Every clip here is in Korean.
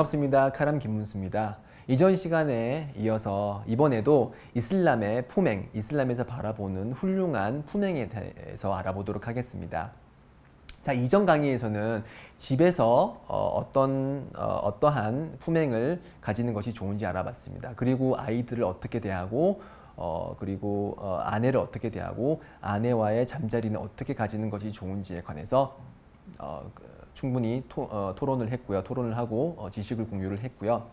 반갑습니다. 카람 김문수입니다. 이전 시간에 이어서 이번에도 이슬람의 품행, 이슬람에서 바라보는 훌륭한 품행에 대해서 알아보도록 하겠습니다. 자, 이전 강의에서는 집에서 어떠한 품행을 가지는 것이 좋은지 알아봤습니다. 그리고 아이들을 어떻게 대하고 그리고 아내를 어떻게 대하고 아내와의 잠자리는 어떻게 가지는 것이 좋은지에 관해서 충분히 토론을 했고요. 토론을 하고 지식을 공유를 했고요.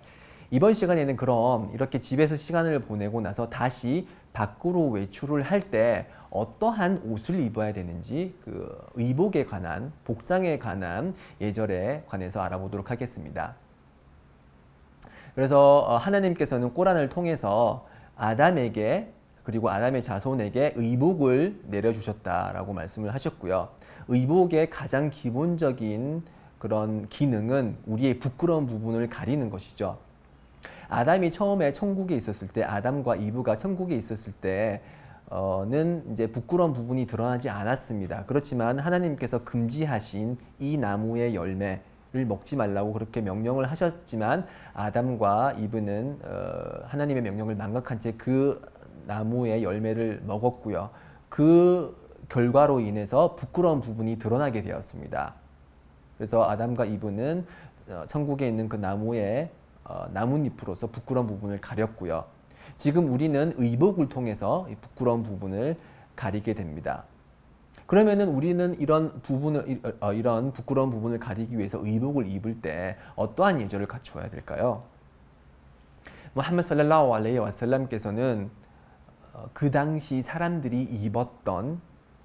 이번 시간에는 그럼 이렇게 집에서 시간을 보내고 나서 다시 밖으로 외출을 할 때 어떠한 옷을 입어야 되는지 그 의복에 관한, 복장에 관한 예절에 관해서 알아보도록 하겠습니다. 그래서 하나님께서는 꼬란을 통해서 아담에게 그리고 아담의 자손에게 의복을 내려주셨다라고 말씀을 하셨고요. 의복의 가장 기본적인 그런 기능은 우리의 부끄러운 부분을 가리는 것이죠. 아담이 처음에 천국에 있었을 때, 아담과 이브가 천국에 있었을 때는 이제 부끄러운 부분이 드러나지 않았습니다. 그렇지만 하나님께서 금지하신 이 나무의 열매를 먹지 말라고 그렇게 명령을 하셨지만 아담과 이브는 하나님의 명령을 망각한 채 그 나무의 열매를 먹었고요. 그 결과로 인해서 부끄러운 부분이 드러나게 되었습니다. 그래서 아담과 이브는 천국에 있는 그 나무의 나뭇잎으로서 부끄러운 부분을 가렸고요. 지금 우리는 의복을 통해서 이 부끄러운 부분을 가리게 됩니다. 그러면은 우리는 이런 부끄러운 부분을 가리기 위해서 의복을 입을 때 어떠한 예절을 갖추어야 될까요? 무함마드 살랄라후 알레이히 와살람께서는 그 당시 사람들이 입었던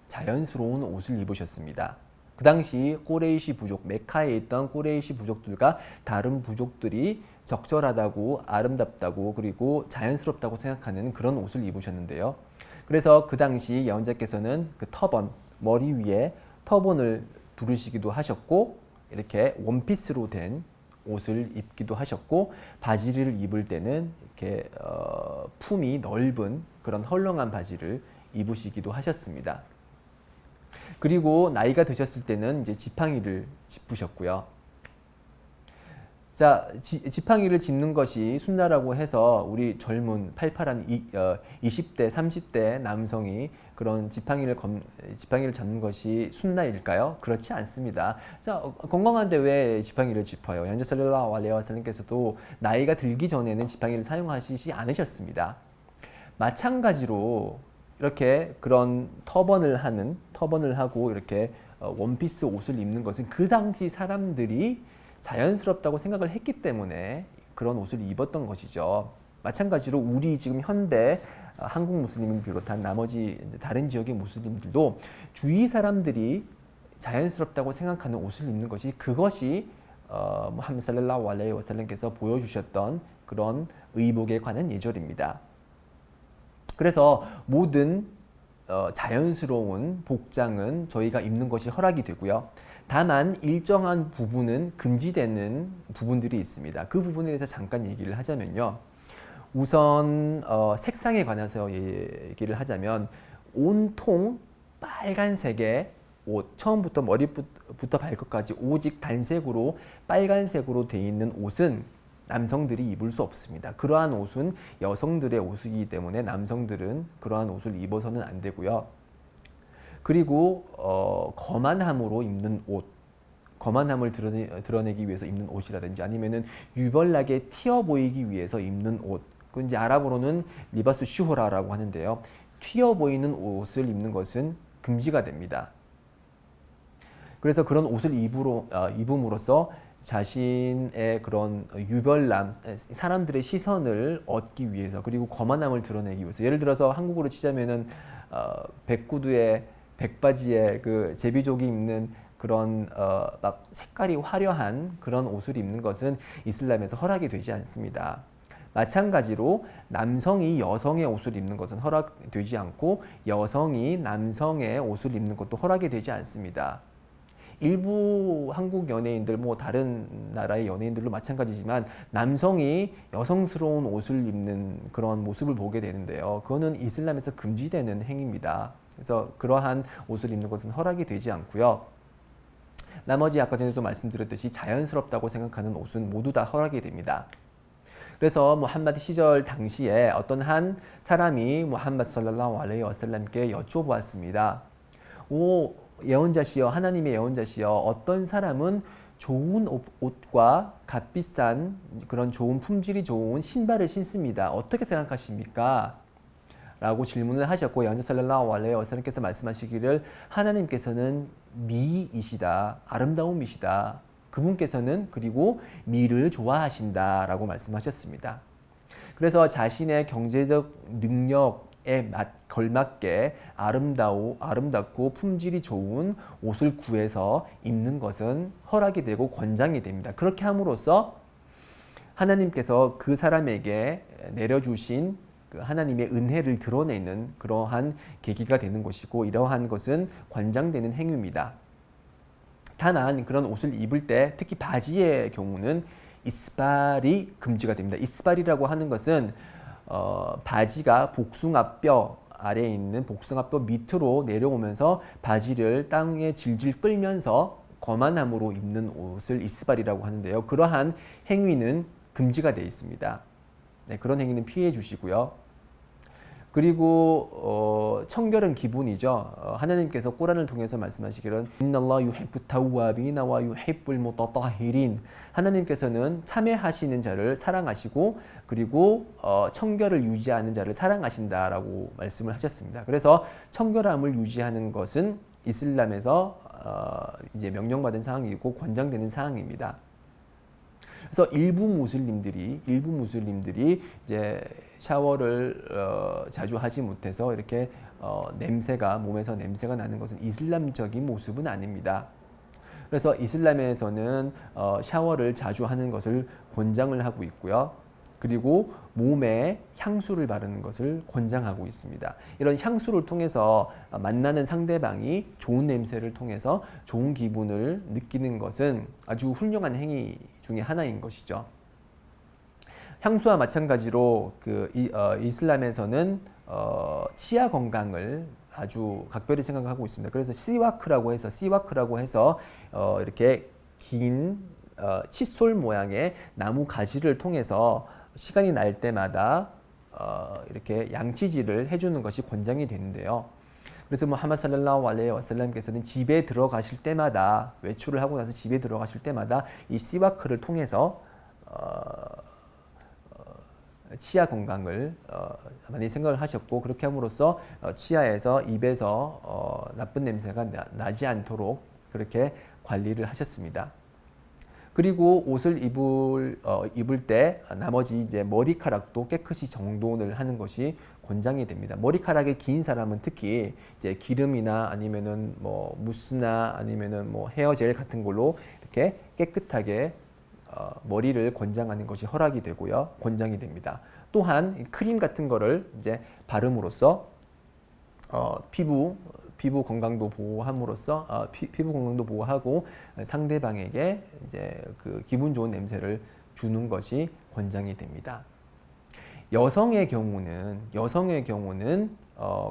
자연스러운 옷을 입으셨습니다. 그 당시 꼬레이시 부족, 메카에 있던 꼬레이시 부족들과 다른 부족들이 적절하다고, 아름답다고, 그리고 자연스럽다고 생각하는 그런 옷을 입으셨는데요. 그래서 그 당시 예언자께서는 그 터번, 머리 위에 터번을 두르시기도 하셨고, 이렇게 원피스로 된 옷을 입기도 하셨고, 바지를 입을 때는 이렇게 품이 넓은 그런 헐렁한 바지를 입으시기도 하셨습니다. 그리고 나이가 드셨을 때는 이제 지팡이를 짚으셨고요. 자, 지팡이를 짚는 것이 순나라고 해서 우리 젊은 팔팔한 20대, 30대 남성이 그런 지팡이를 잡는 것이 순나일까요? 그렇지 않습니다. 자, 건강한데 왜 지팡이를 짚어요? 현재 살랄라후 알레이히 와살람께서도 나이가 들기 전에는 지팡이를 사용하시지 않으셨습니다. 마찬가지로 이렇게 그런 터번을 하고 이렇게 원피스 옷을 입는 것은 그 당시 사람들이 자연스럽다고 생각을 했기 때문에 그런 옷을 입었던 것이죠. 마찬가지로 우리 지금 현대 한국 무슬림을 비롯한 나머지 다른 지역의 무슬림들도 주위 사람들이 자연스럽다고 생각하는 옷을 입는 것이 그것이 무함마드 살랄라후 알레이히 와살람께서 보여주셨던 그런 의복에 관한 예절입니다. 그래서 모든 자연스러운 복장은 저희가 입는 것이 허락이 되고요. 다만 일정한 부분은 금지되는 부분들이 있습니다. 그 부분에 대해서 잠깐 얘기를 하자면요. 우선 색상에 관해서 얘기를 하자면 온통 빨간색의 옷, 처음부터 머리부터 발끝까지 오직 단색으로 빨간색으로 되어 있는 옷은 남성들이 입을 수 없습니다. 그러한 옷은 여성들의 옷이기 때문에 남성들은 그러한 옷을 입어서는 안 되고요. 그리고 거만함으로 입는 옷, 거만함을 드러내기 위해서 입는 옷이라든지 아니면은 유별나게 튀어 보이기 위해서 입는 옷, 그 이제 아랍어로는 리바스 슈호라라고 하는데요. 튀어 보이는 옷을 입는 것은 금지가 됩니다. 그래서 그런 옷을 입음으로써 자신의 그런 유별남, 사람들의 시선을 얻기 위해서 그리고 거만함을 드러내기 위해서 예를 들어서 한국으로 치자면은 백구두에 백바지에 그 제비족이 입는 그런 막 색깔이 화려한 그런 옷을 입는 것은 이슬람에서 허락이 되지 않습니다. 마찬가지로 남성이 여성의 옷을 입는 것은 허락되지 않고 여성이 남성의 옷을 입는 것도 허락이 되지 않습니다. 일부 한국 연예인들, 뭐 다른 나라의 연예인들도 마찬가지지만 남성이 여성스러운 옷을 입는 그런 모습을 보게 되는데요. 그거는 이슬람에서 금지되는 행위입니다. 그래서 그러한 옷을 입는 것은 허락이 되지 않고요. 나머지 아까 전에도 말씀드렸듯이 자연스럽다고 생각하는 옷은 모두 다 허락이 됩니다. 그래서 무함마드 시절 당시에 어떤 한 사람이 무함마드 살랄라후 알레이히 와살람께 여쭤보았습니다. 오 예언자시여, 하나님의 예언자시여, 어떤 사람은 좋은 옷과 값비싼 그런 좋은 품질이 좋은 신발을 신습니다. 어떻게 생각하십니까? 라고 질문을 하셨고, 예언자 살랄라후 알레이히 와살람께서 말씀하시기를 하나님께서는 미이시다, 아름다움이시다. 그분께서는 그리고 미를 좋아하신다 라고 말씀하셨습니다. 그래서 자신의 경제적 능력에 걸맞게 아름답고 품질이 좋은 옷을 구해서 입는 것은 허락이 되고 권장이 됩니다. 그렇게 함으로써 하나님께서 그 사람에게 내려주신 그 하나님의 은혜를 드러내는 그러한 계기가 되는 것이고, 이러한 것은 권장되는 행위입니다. 다만 그런 옷을 입을 때 특히 바지의 경우는 이스발이 금지가 됩니다. 이스발이라고 하는 것은 바지가 복숭아뼈 아래에 있는 복숭아뼈 밑으로 내려오면서 바지를 땅에 질질 끌면서 거만함으로 입는 옷을 이스발이라고 하는데요. 그러한 행위는 금지가 되어 있습니다. 네, 그런 행위는 피해 주시고요. 그리고 청결은 기본이죠. 하나님께서 꾸란을 통해서 말씀하시기를 인날라하 유히ब्부 타와비나 와 유히ব্불 무따따히린, 하나님께서는 참회하시는 자를 사랑하시고 그리고 청결을 유지하는 자를 사랑하신다라고 말씀을 하셨습니다. 그래서 청결함을 유지하는 것은 이슬람에서 이제 명령받은 사항이고 권장되는 사항입니다. 그래서 일부 무슬림들이 이제 샤워를 자주 하지 못해서 이렇게 몸에서 냄새가 나는 것은 이슬람적인 모습은 아닙니다. 그래서 이슬람에서는 샤워를 자주 하는 것을 권장을 하고 있고요. 그리고 몸에 향수를 바르는 것을 권장하고 있습니다. 이런 향수를 통해서 만나는 상대방이 좋은 냄새를 통해서 좋은 기분을 느끼는 것은 아주 훌륭한 행위 중에 하나인 것이죠. 향수와 마찬가지로 이슬람에서는 치아 건강을 아주 각별히 생각하고 있습니다. 그래서 시와크라고 해서 이렇게 긴 칫솔 모양의 나무 가지를 통해서 시간이 날 때마다 이렇게 양치질을 해주는 것이 권장이 되는데요. 그래서 무함마드 살랄라후 알레이히 와살람께서는 집에 들어가실 때마다, 외출을 하고 나서 집에 들어가실 때마다 이 시와크를 통해서 치아 건강을 많이 생각을 하셨고, 그렇게 함으로써 치아에서, 입에서 나쁜 냄새가 나지 않도록 그렇게 관리를 하셨습니다. 그리고 옷을 입을 때 나머지 이제 머리카락도 깨끗이 정돈을 하는 것이 권장이 됩니다. 머리카락이 긴 사람은 특히 이제 기름이나 아니면은 뭐 무스나 아니면은 뭐 헤어젤 같은 걸로 이렇게 깨끗하게 머리를 권장하는 것이 허락이 되고요, 권장이 됩니다. 또한 크림 같은 거를 이제 바름으로써 피부 건강도 보호함으로써 피부 건강도 보호하고 상대방에게 이제 그 기분 좋은 냄새를 주는 것이 권장이 됩니다. 여성의 경우는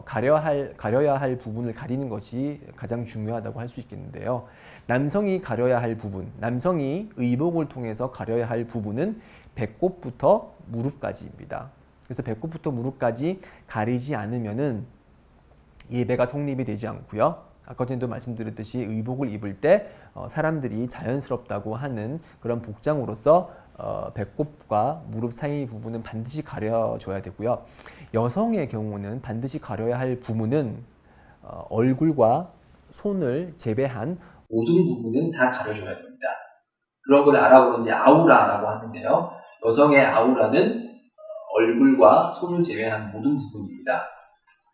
가려야 할 부분을 가리는 것이 가장 중요하다고 할 수 있겠는데요. 남성이 가려야 할 부분, 남성이 의복을 통해서 가려야 할 부분은 배꼽부터 무릎까지입니다. 그래서 배꼽부터 무릎까지 가리지 않으면은 예배가 성립이 되지 않고요. 아까 전에도 말씀드렸듯이 의복을 입을 때 사람들이 자연스럽다고 하는 그런 복장으로서 배꼽과 무릎 사이 부분은 반드시 가려줘야 되고요. 여성의 경우는 반드시 가려야 할 부분은 얼굴과 손을 제외한 모든 부분은 다 가려줘야 됩니다. 그런 걸 알아보는 이제 아우라라고 하는데요. 여성의 아우라는 얼굴과 손을 제외한 모든 부분입니다.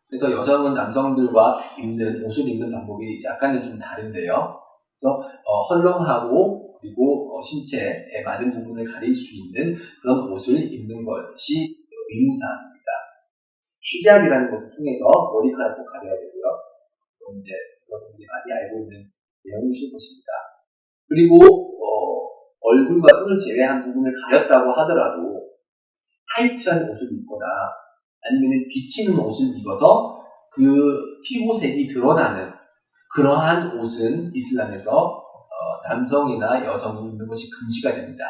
그래서 여성은 남성들과 옷을 입는 방법이 약간은 좀 다른데요. 그래서 헐렁하고 그리고 신체의 많은 부분을 가릴 수 있는 그런 옷을 입는 것이 의무사항입니다. 히잡이라는 것을 통해서 머리카락도 가려야 되고요. 그럼 이제 여러분들이 많이 알고 있는 내용이실 것입니다. 그리고 얼굴과 손을 제외한 부분을 가렸다고 하더라도 타이트한 옷을 입거나 아니면 비치는 옷을 입어서 그 피부색이 드러나는 그러한 옷은 이슬람에서 남성이나 여성이 있는 것이 금지가 됩니다.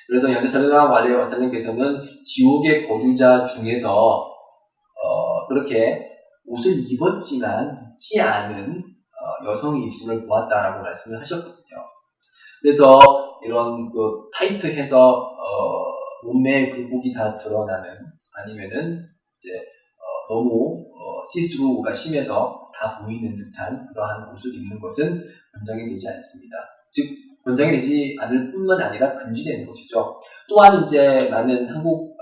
그래서 현재 살lallahu 알레이히 와살람께서는 지옥의 거주자 중에서 그렇게 옷을 입었지만 입지 않은 여성이 있음을 보았다라고 말씀을 하셨거든요. 그래서 이런 그 타이트해서 몸매의 굴곡이 다 드러나는 아니면은 이제 너무 시스루가 심해서 다 보이는 듯한 그러한 옷을 입는 것은 권장이 되지 않습니다. 즉 권장이 되지 않을 뿐만 아니라 금지되는 것이죠. 또한 이제 많은 한국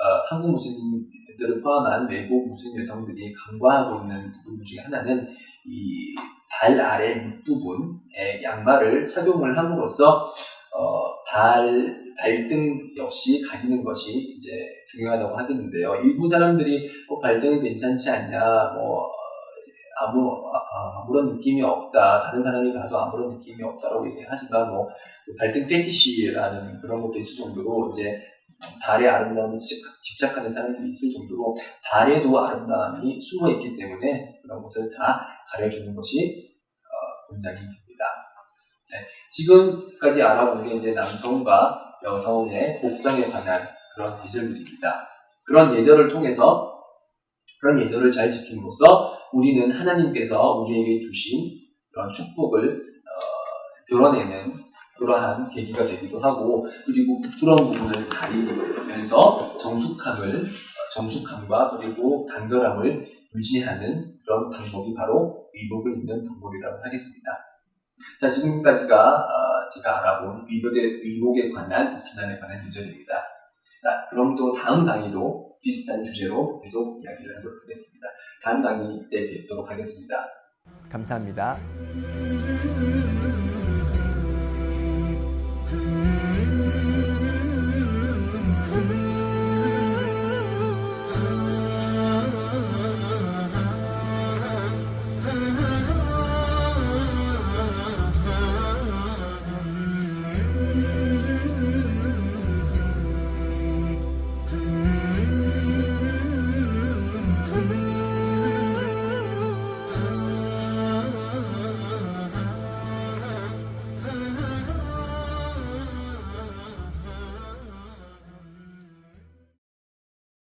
무슬림들을 포함한 외국 무슬림 여성들이 간과하고 있는 부분 중에 하나는 이 발 아래 밑부분에 양말을 착용을 함으로써 발등 역시 가리는 것이 이제 중요하다고 하겠는데요. 일부 사람들이 발등은 괜찮지 않냐, 아무런 느낌이 없다, 다른 사람이 봐도 아무런 느낌이 없다라고 얘기하지만 발등 페티시라는 그런 것도 있을 정도로 이제 발의 아름다움에 집착하는 사람들이 있을 정도로 발에도 아름다움이 숨어 있기 때문에 그런 것을 다 가려주는 것이 권장이 됩니다. 네, 지금까지 알아본 게 이제 남성과 여성의 복장에 관한 그런 예절들입니다. 그런 예절을 통해서 그런 예절을 잘 지킴으로써 우리는 하나님께서 우리에게 주신 그런 축복을 드러내는 그러한 계기가 되기도 하고, 그리고 부끄러운 부분을 가리면서 정숙함과 그리고 간결함을 유지하는 그런 방법이 바로 의복을 입는 방법이라고 하겠습니다. 자, 지금까지가 제가 알아본 의복에 관한 이슬람에 관한 예절입니다. 자, 그럼 또 다음 강의도 비슷한 주제로 계속 이야기를 하도록 하겠습니다. 다음 강의 때 뵙도록 하겠습니다. 감사합니다.